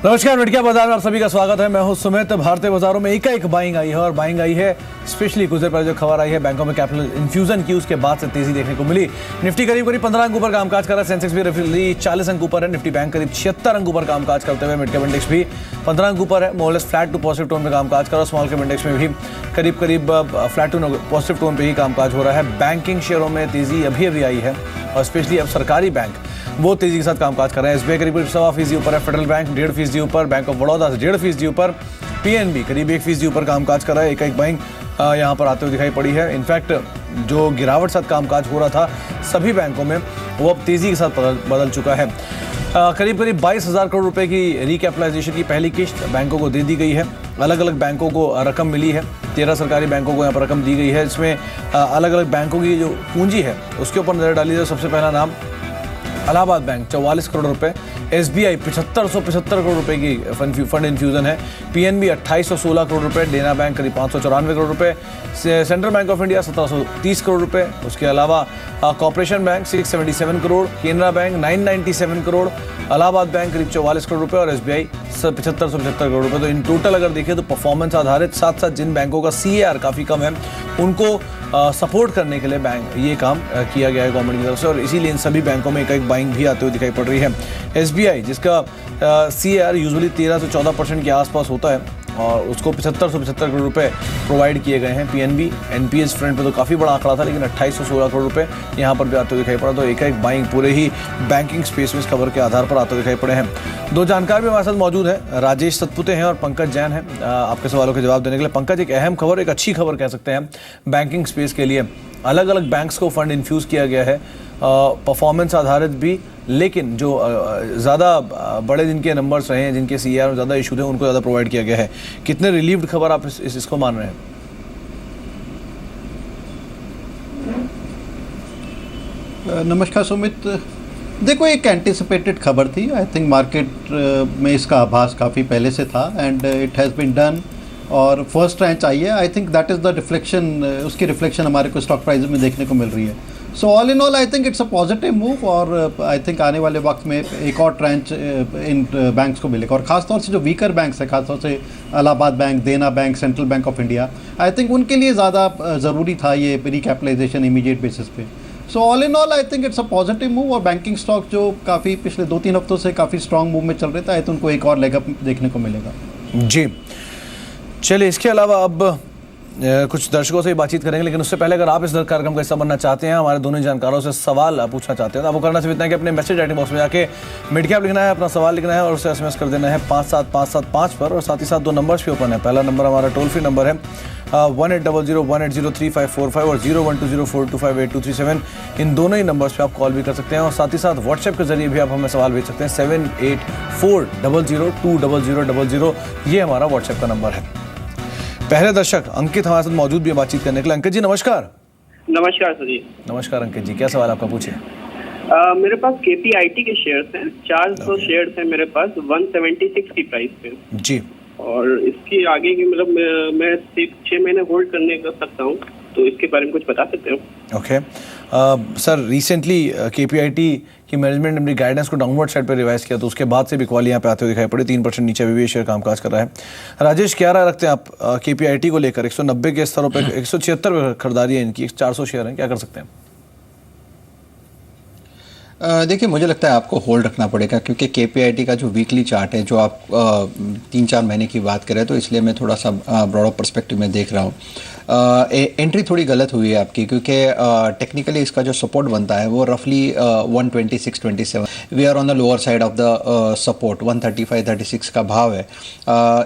नमस्कार, मिटकिया बाजार में आप सभी का स्वागत है। मैं हूं सुमित। भारतीय बाजारों में एक बाइंग आई है और बाइंग आई है स्पेशली कुछ देर पहले जो खबर आई है बैंकों में कैपिटल इन्फ्यूजन की, उसके बाद से तेजी देखने को मिली। निफ्टी करीब 15 अंक ऊपर कामकाज कर रहा है, सेंसेक्स भी रफली 40 अंक ऊपर है, निफ्टी बैंक करीब 76 अंक ऊपर कामकाज करते हुए मिड कैप इंडेक्स भी 15 अंक ऊपर है, मोरलेस फ्लैट टू पॉजिटिव टोन में कामकाज कर रहा है। स्मॉल कैप इंडेक्स में भी करीब फ्लैट टू पॉजिटिव टोन पे ही कामकाज हो रहा है। बैंकिंग शेयरों में तेजी अभी आई है और स्पेशली अब सरकारी बैंक वो तेजी के साथ कामकाज कर रहे हैं। एसबीआई करीब 1.25% ऊपर है, फेडरल बैंक 1.5% ऊपर, बैंक ऑफ बड़ौदा से 1.5% ऊपर, पीएनबी करीब 1% ऊपर कामकाज कर रहा है। एक बाइंग यहाँ पर आते हुए दिखाई पड़ी है। इनफैक्ट जो गिरावट साथ कामकाज हो रहा था सभी बैंकों में वो अब तेजी के साथ बदल चुका है। करीब 22,000 करोड़ रुपए की रिकैपिटलाइजेशन की पहली किस्त बैंकों को दे दी गई है। अलग अलग बैंकों को रकम मिली है, 13 सरकारी बैंकों को यहाँ पर रकम दी गई है। इसमें अलग अलग बैंकों की जो पूंजी है उसके ऊपर नजर डाली जाए। सबसे पहला नाम इलाहाबाद बैंक 44 करोड़ रुपए, एसबीआई 7575 करोड़ रुपए की फंड इन्फ्यूजन है, पीएनबी 2816 करोड़ रुपए, देना बैंक करीब 594 करोड़ रुपए, central bank of India 1730 crore रुपए, उसके अलावा corporation bank 677 crore, Canara bank 997 crore, Allahabad bank करीब 44 करोड़ रुपए और एसबीआई 7575 करोड़ रुपए। तो इन टोटल अगर देखें तो परफॉर्मेंस आधारित साथ साथ जिन बैंकों का सीएआर काफ़ी कम है उनको सपोर्ट करने के लिए बैंक ये काम किया गया है गवर्नमेंट की तरफ से, और इसीलिए इन सभी बैंकों में एक बाइंग भी आते हुए दिखाई पड़ रही है। एसबीआई जिसका सीएआर यूजुअली 13 से 14% के आसपास होता है और उसको 7575 करोड़ रुपए प्रोवाइड किए गए हैं। पीएनबी एनपीएस फ्रंट पे तो काफ़ी बड़ा आंकड़ा था, लेकिन 2816 करोड़ रुपए यहाँ पर भी आते हुए दिखाई पड़ा। तो एक बाइंग पूरे ही बैंकिंग स्पेस में इस खबर के आधार पर आते हुए दिखाई पड़े हैं। दो जानकार भी हमारे साथ मौजूद है, राजेश सतपुते हैं और पंकज जैन हैं आपके सवालों के जवाब देने के लिए। पंकज, एक अहम खबर, एक अच्छी खबर कह सकते हैं बैंकिंग स्पेस के लिए, अलग अलग बैंक्स को फंड इन्फ्यूज़ किया गया है, परफॉर्मेंस आधारित भी, लेकिन जो ज़्यादा बड़े जिनके नंबर्स रहे हैं, जिनके सीआर में ज़्यादा इशू थे, उनको ज़्यादा प्रोवाइड किया गया है। कितने रिलीव्ड खबर आप इसको मान रहे हैं? नमस्कार सुमित, देखो एक एंटिसिपेटेड खबर थी। आई थिंक मार्केट में इसका आभास काफ़ी पहले से था and it has been done और फर्स्ट रैंच आई है। I think that is the reflection, उसकी रिफ्लेक्शन हमारे को स्टॉक प्राइस में देखने को मिल रही है। सो all in all I think it's a positive move और आई थिंक आने वाले वक्त में एक और ट्रेंच इन बैंक्स को मिलेगा और ख़ासतौर से जो वीकर बैंक्स है, खासतौर से इलाहाबाद बैंक, देना bank, central bank of India, I think उनके लिए ज़्यादा ज़रूरी था ये रिकैपिटलाइजेशन इमीडिएट बेसिस पे। सो all in all I think it's a positive move और बैंकिंग स्टॉक जो काफ़ी पिछले 2-3 हफ्तों से काफ़ी स्ट्रॉन्ग मूव में चल रहे थे, आई थिंक उनको एक और लेग अप देखने को मिलेगा। जी चलिए, इसके अलावा अब कुछ दर्शकों से ही बातचीत करेंगे, लेकिन उससे पहले अगर आप इस कार्यक्रम का हिस्सा बनना चाहते हैं, हमारे दोनों जानकारों से सवाल पूछना चाहते हैं, तो आपको करना सिर्फ इतना है कि अपने मैसेज राइटिंग बॉक्स में जाके मिडकैप लिखना है, अपना सवाल लिखना है और उसे एसएमएस कर देना है 57575 पर। और साथ ही साथ दो नंबर्स भी ओपन है। पहला नंबर हमारा टोल फ्री नंबर है 1800-180-3545 और 012042582237। इन दोनों ही नंबर्स पे आप कॉल भी कर सकते हैं और साथ ही साथ व्हाट्सएप के जरिए भी आप हमें सवाल भेज सकते हैं 7840020000। ये हमारा व्हाट्सएप का नंबर है। पहले दर्शक अंकित हमारे साथ मौजूद भी है बातचीत करने के लिए। अंकित जी नमस्कार। नमस्कार सर जी। नमस्कार अंकित जी, क्या सवाल आपका पूछिए। मेरे पास केपीआईटी के शेयर्स हैं, 400 शेयर्स हैं मेरे पास 176 की प्राइस पे जी, और इसकी आगे की मतलब मैं 6 महीने होल्ड करने कर सकता हूँ, तो इसके बारे में कुछ बता सकते हो? ओके सर, रिसेंटली केपीआईटी की मैनेजमेंट ने अपनी गाइडेंस को डाउनवर्ड साइड पर रिवाइज किया, तो उसके बाद से भी कॉल यहाँ पे आते हुए दिखाई पड़ी। 3% नीचे भी शेयर कामकाज कर रहा है। राजेश, क्या राय रखते हैं आप केपीआईटी को लेकर? 190 के स्तरों पर 176 पे खरीदारी है इनकी, 400 शेयर हैं, क्या कर सकते हैं? देखिए, मुझे लगता है आपको होल्ड रखना पड़ेगा क्योंकि केपीआईटी का जो वीकली चार्ट है, जो आप 3-4 महीने की बात करें, तो इसलिए मैं थोड़ा सा ब्रॉडर पर्सपेक्टिव में देख रहा हूँ। एंट्री थोड़ी गलत हुई है आपकी क्योंकि टेक्निकली इसका जो सपोर्ट बनता है वो रफली 126-27, we are on the lower side of the support. 135-36 का भाव है।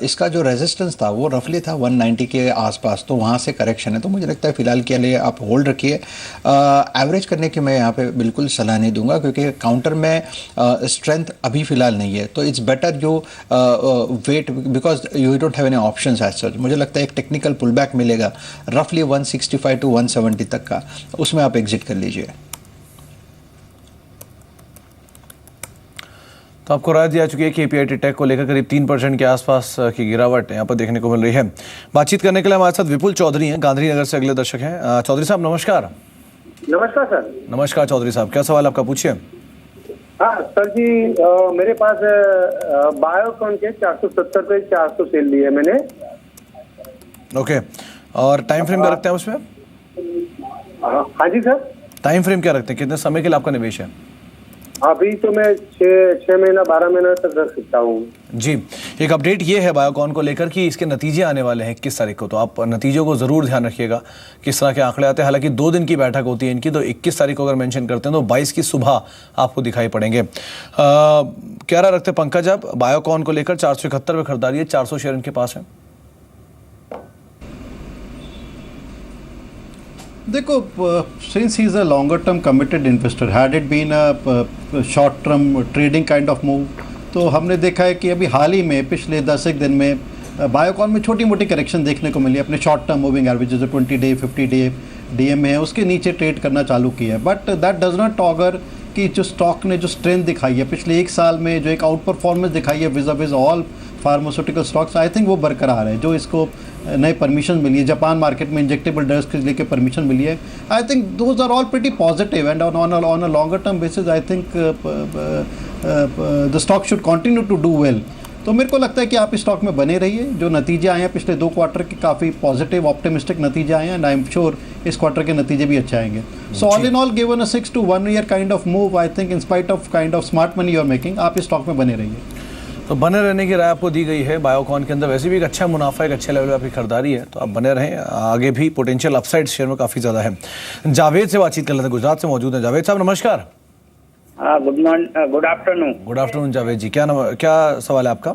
इसका जो रेजिस्टेंस था वो रफली था 190 के आसपास, तो वहाँ से करेक्शन है। तो मुझे लगता है फिलहाल के लिए आप होल्ड रखिए। एवरेज करने की मैं यहाँ पे बिल्कुल सलाह नहीं दूंगा क्योंकि काउंटर में स्ट्रेंथ अभी फिलहाल नहीं है, तो it's better you wait because you don't have any options as such. मुझे लगता है एक टेक्निकल पुल बैक मिलेगा रफली 165 to 170 तक का, उसमें आप एग्जिट कर लीजिए। तो आपको राय दिया चुकी है केपीआईटी टेक को लेकर करीब 3% के आसपास की गिरावट यहाँ पर देखने को मिल रही है। बातचीत करने के लिए हमारे साथ विपुल चौधरी हैं, गांधीनगर से अगले दर्शक हैं। चौधरी साहब नमस्कार। नमस्कार सर। नमस्कार चौधरी साहब, क्या सवाल आपका पूछिए। हाँ सर जी, मेरे पास बायोकॉन के 470 पे 400 सेल लिए मैंने। ओके, और टाइम फ्रेम क्या रखते हैं उसमें? हाँ जी सर। टाइम फ्रेम क्या रखते हैं, कितने समय के लिए आपका निवेश है? अभी तो मैं 6 महीना 12 महीना तक रख सकता हूँ जी। एक अपडेट ये है बायोकॉन को लेकर कि इसके नतीजे आने वाले हैं 21 तारीख को, तो आप नतीजों को ज़रूर ध्यान रखिएगा किस तरह के आंकड़े आते हैं। हालांकि 2 दिन की बैठक होती है इनकी, तो 21 तारीख को अगर मेंशन करते हैं तो 22 की सुबह आपको दिखाई पड़ेंगे। क्या राय रखते हैं पंकज आप बायोकॉन को लेकर? 471 में खरीदारी है, 400 शेयर इनके पास है। देखो, since he is a longer term committed investor, had it been a short term trading kind of move, तो हमने देखा है कि अभी हाल ही में पिछले 10 एक दिन में बायोकॉन में छोटी मोटी करेक्शन देखने को मिली। अपने शॉर्ट टर्म मूविंग एवरेज जो 20 डे 50 डे डीएम में है उसके नीचे ट्रेड करना चालू किया है। But that does not auger कि जो स्टॉक ने जो स्ट्रेंथ दिखाई है पिछले 1 साल में, जो एक आउट परफॉर्मेंस दिखाई है viz all pharmaceutical stocks, I think वो बरकरार है। जो इसको नए परमिशन मिली है, जापान मार्केट में इंजेक्टेबल ड्रग्स के लिए परमिशन मिली है, I think those are all pretty positive and on a longer term basis I think the stock should continue to do well. तो मेरे को लगता है कि आप इस स्टॉक में बने रहिए। जो नतीजे आए हैं पिछले 2 क्वार्टर के काफ़ी पॉजिटिव ऑप्टिमिस्टिक नतीजे आए हैं एंड आई एम श्योर इस क्वार्टर के नतीजे भी अच्छे आएंगे। So all in all given a 6 to 1 year kind of move, I think in spite of kind of smart money you are making, आप इस स्टॉक में बने रहिए। तो बने रहने की राय आपको दी गई है। बायोकॉन के अंदर वैसे भी एक अच्छा मुनाफा, एक अच्छे लेवल पे आपकी खरीदारी है, तो आप बने रहें। आगे भी पोटेंशियल अपसाइड शेयर में काफ़ी ज़्यादा है। जावेद से बातचीत कर लेते हैं, गुजरात से मौजूद हैं। जावेद साहब नमस्कार। Good afternoon. Good afternoon Javed ji, क्या सवाल है आपका?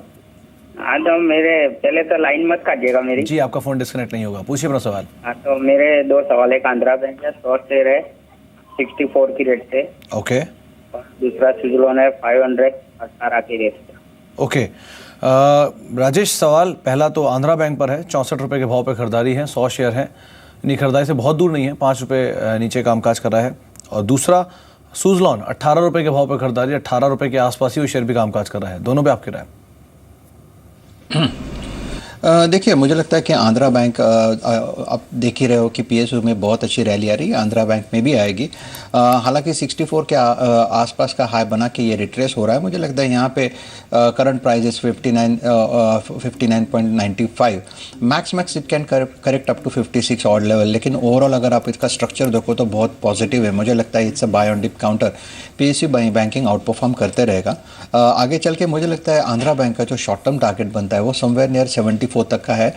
हाँ तो मेरे पहले तो लाइन मत काटिएगा मेरी जी, आपका फोन डिस्कनेक्ट नहीं होगा, पूछिए अपना सवाल। हाँ तो मेरे 2 सवाल है। आंध्रा बैंक है 100 शेयर है 64 की रेट से, ओके और दूसरा सुजलोन है 518 की रेट से। ओके राजेश, सवाल पहला तो आंध्रा बैंक पर है। 64 रुपये के भाव पे खरीदारी है, 100 शेयर है, नहीं खरीदारी से बहुत दूर नहीं है, 5 रुपये नीचे कामकाज कर रहा है। और दूसरा सुजलॉन 18 रुपये के भाव पे खरीदारी, 18 रुपये के आसपास ही वो शेयर भी कामकाज कर रहा है। दोनों पे आपकी राय? देखिए, मुझे लगता है कि आंध्रा बैंक, आप देख ही रहे हो कि पीएसयू में बहुत अच्छी रैली आ रही है, आंध्रा बैंक में भी आएगी। हालांकि 64 के आसपास का हाई बना के ये रिट्रेस हो रहा है। मुझे लगता है यहाँ पे current price 59.95, max it can correct up to 56 odd level. लेकिन ओवरऑल अगर आप इसका स्ट्रक्चर देखो तो बहुत पॉजिटिव है। मुझे लगता है it's a buy on dip counter. PSU banking outperform करते रहेगा। आगे चल के मुझे लगता है आंध्रा बैंक का जो शॉर्ट टर्म टारगेट बनता है वो समवेयर नियर 74 तक का है।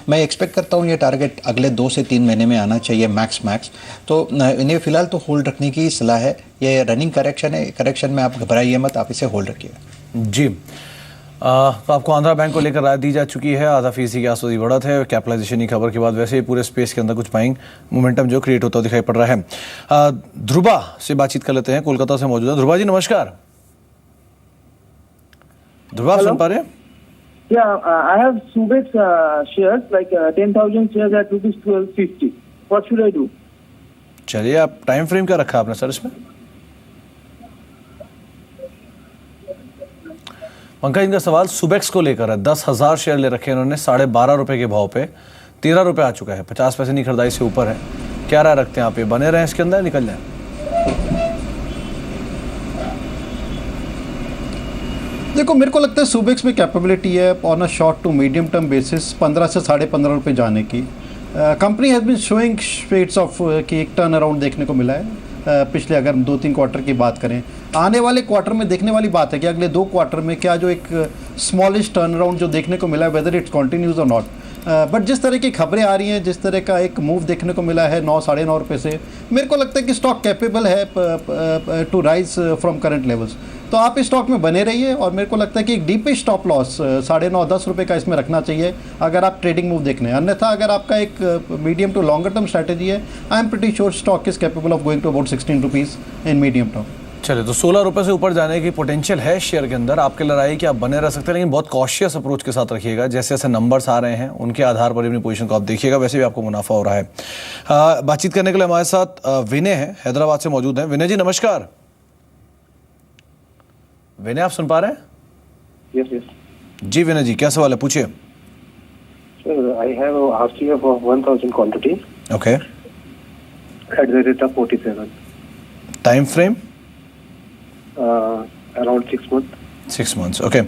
मैं एक्सपेक्ट करता हूँ ये टारगेट अगले 2 से 3 महीने में आना चाहिए मैक्स। तो इन्हें फिलहाल तो होल्ड रखने की सलाह है। ये रनिंग करेक्शन है, करेक्शन में आप घबराइए मत, आप इसे होल्ड रखिए जी। तो आपको आंध्रा बैंक को लेकर राय दी जा चुकी है। आधा फीसदी की आसपास बढ़त है कैपिटलाइजेशन की खबर के बाद। वैसे ही पूरे स्पेस के अंदर कुछ बाइंग मोमेंटम जो क्रिएट होता दिखाई पड़ रहा है। ध्रुवा से बातचीत कर लेते हैं, कोलकाता से मौजूद है। ध्रुवा जी नमस्कार। ध्रुवा, सुन पा रहे हैं? Yeah, I have Subex shares, like 10,000 shares at rupees 1250. What should I do? चलिए, आप टाइम फ्रेम क्या रखा आपने सर इसमें? पंकज, इनका सवाल सुबेक्स को लेकर है। 10,000 शेयर ले रखे हैं उन्होंने 12.5 रुपए के भाव पे, 13 रुपए आ चुका है, 50 पैसे नहीं खरीदारी से ऊपर है। क्या राय रखते हैं आप? ये बने रहें इसके अंदर, निकल जाए? देखो, मेरे को लगता है सुबेक्स में कैपेबिलिटी है on a short to medium term basis 15 से 15.5 रुपये जाने की। Company has been showing shades of कि एक टर्न अराउंड देखने को मिला है। पिछले अगर 2-3 क्वार्टर की बात करें, आने वाले क्वार्टर में देखने वाली बात है कि अगले 2 क्वार्टर में क्या जो एक स्मॉलिश टर्न अराउंड जो देखने को मिला है, वेदर इट्स कंटिन्यूज और नॉट। बट जिस तरह की खबरें आ रही हैं, जिस तरह का एक मूव देखने को मिला है 9-9.5 रुपये से, मेरे को लगता है कि स्टॉक कैपेबल है to rise from current levels. तो आप इस स्टॉक में बने रहिए और मेरे को लगता है कि एक डीपेस्ट स्टॉप लॉस 9.5-10 रुपये का इसमें रखना चाहिए अगर आप ट्रेडिंग मूव देखने। अन्यथा अगर आपका एक medium to longer term strategy है, I am pretty sure stock is capable of going to about 16 rupees in medium term. चलिए, तो 16 रुपये से ऊपर जाने की पोटेंशियल है शेयर के अंदर। आपके लड़ाई कि आप बने रह सकते हैं, लेकिन बहुत कॉशियस अप्रोच के साथ रखिएगा। जैसे जैसे नंबर्स आ रहे हैं उनके आधार पर अपनी पोजीशन को आप देखिएगा, वैसे भी आपको मुनाफा हो रहा है। बातचीत करने के लिए हमारे साथ विनय है, हैदराबाद से मौजूद हैं। विनय जी नमस्कार। विनय, आप सुन पा रहे हैं? यस जी विनय जी, क्या सवाल है, पूछिए। Sir, I have RCF of 1000 quantity okay, at the rate of 47. Time frame? around 6 months. 6 months, okay.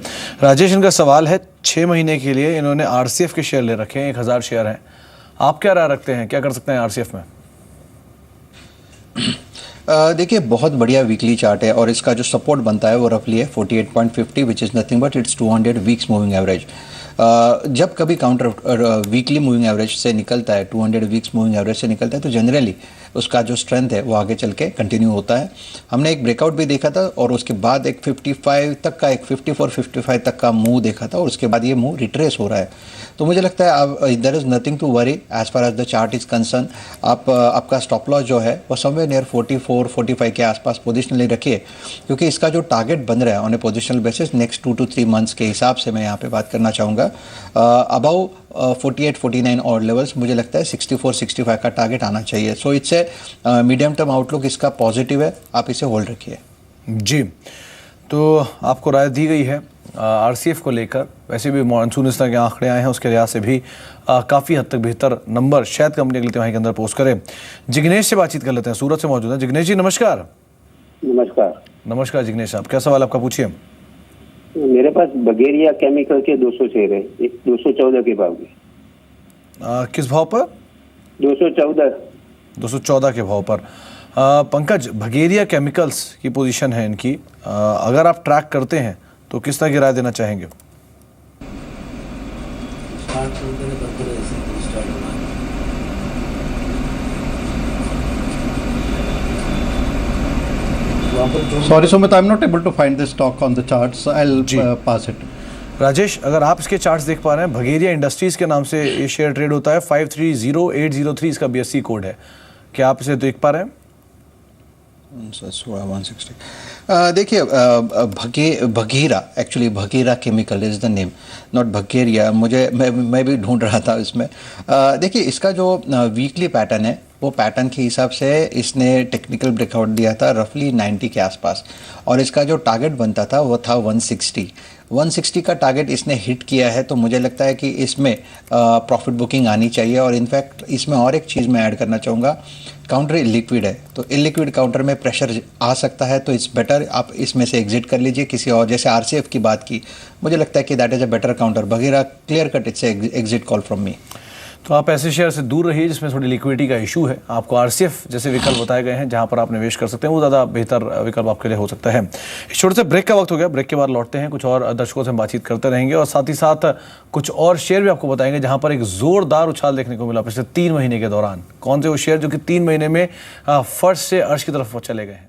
Rajesh, इनका सवाल है 6 महीने के लिए इन्होंने आरसीएफ के शेयर ले रखे हैं, 1000 शेयर हैं। आप क्या राय रखते हैं, क्या कर सकते हैं आरसीएफ में? देखिए, बहुत बढ़िया वीकली चार्ट है और इसका जो सपोर्ट बनता है वो रफली है 48.50 which is nothing but it's 200 weeks moving average. जब कभी काउंटर वीकली मूविंग एवरेज से निकलता है, 200 वीक्स मूविंग एवरेज से निकलता है, तो जनरली उसका जो स्ट्रेंथ है वो आगे चल के कंटिन्यू होता है। हमने एक ब्रेकआउट भी देखा था और उसके बाद एक 55 तक का, एक 54-55 तक का मूव देखा था और उसके बाद ये मूव रिट्रेस हो रहा है। तो मुझे लगता है there is nothing to worry as far as the chart is concern. आपका स्टॉप लॉस जो है वो समवेयर नियर 44-45 के आसपास पोजिशनली रखिए, क्योंकि इसका जो टारगेट बन रहा है on A positional basis next 2 to 3 months के हिसाब से मैं यहाँ पे बात करना चाहूँगा। अबाउ 48-49 और लेवल्स मुझे लगता है 64-65 का टारगेट आना चाहिए। So it's a medium term outlook इसका पॉजिटिव है, आप इसे होल्ड रखिए। जी, तो आपको राय दी गई है आरसीएफ को लेकर। वैसे भी मानसून इस तरह के आंकड़े आए हैं, उसके लिहाज से भी काफ़ी हद तक बेहतर नंबर शायद कंपनी अगले तिमाही के अंदर पोस्ट करे। जिग्नेश से बातचीत कर लेते हैं, सूरत से मौजूद है। जिग्नेश जी नमस्कार। नमस्कार। नमस्कार जिग्नेश साहब, क्या सवाल आपका, पूछिए। मेरे पास बगेरिया केमिकल के 200 शेयर है, 214 के भाव में। किस भाव पर? 214 के भाव पर। पंकज, बगेरिया केमिकल्स की पोजीशन है इनकी, अगर आप ट्रैक करते हैं तो किस तरह की राय देना चाहेंगे? Sorry, Sumit, I'm not able to find this stock on the charts. I'll pass it. Rajesh, अगर आप इसके चार्ट्स देख पा रहे हैं, बगेरिया इंडस्ट्रीज के नाम से ये शेयर ट्रेड होता है, 530803 इसका बीएससी कोड है। क्या आप इसे देख पा रहे हैं? 160। देखिए, Baghera, actually Baghera chemical is the name, not Bagheria. मैं भी ढूंढ रहा था इसमें। देखिए, इसका जो वीकली पैटर्न है वो पैटर्न के हिसाब से इसने टेक्निकल ब्रेकआउट दिया था रफली 90 के आसपास, और इसका जो टारगेट बनता था वो था 160 का टारगेट इसने हिट किया है। तो मुझे लगता है कि इसमें प्रॉफिट बुकिंग आनी चाहिए। और इनफैक्ट इसमें और एक चीज़ मैं ऐड करना चाहूँगा, काउंटर इलिक्विड है, तो इलिक्विड काउंटर में प्रेशर आ सकता है, तो इट्स बेटर आप इसमें से एग्जिट कर लीजिए। किसी और, जैसे आरसीएफ की बात की, मुझे लगता है कि that is a better counter. Baghera clear cut, it's exit call from me. तो आप ऐसे शेयर से दूर रहिए जिसमें थोड़ी लिक्विडिटी का इशू है। आपको आरसीएफ जैसे विकल्प बताए गए हैं जहां पर आप निवेश कर सकते हैं, वो ज़्यादा बेहतर विकल्प आपके लिए हो सकता है। इस छोटे से ब्रेक का वक्त हो गया, ब्रेक के बाद लौटते हैं, कुछ और दर्शकों से हम बातचीत करते रहेंगे और साथ ही साथ कुछ और शेयर भी आपको बताएंगे जहां पर एक जोरदार उछाल देखने को मिला पिछले 3 महीने के दौरान। कौन से वो शेयर जो कि 3 महीने में फर्श से अर्श की तरफ चले गए हैं।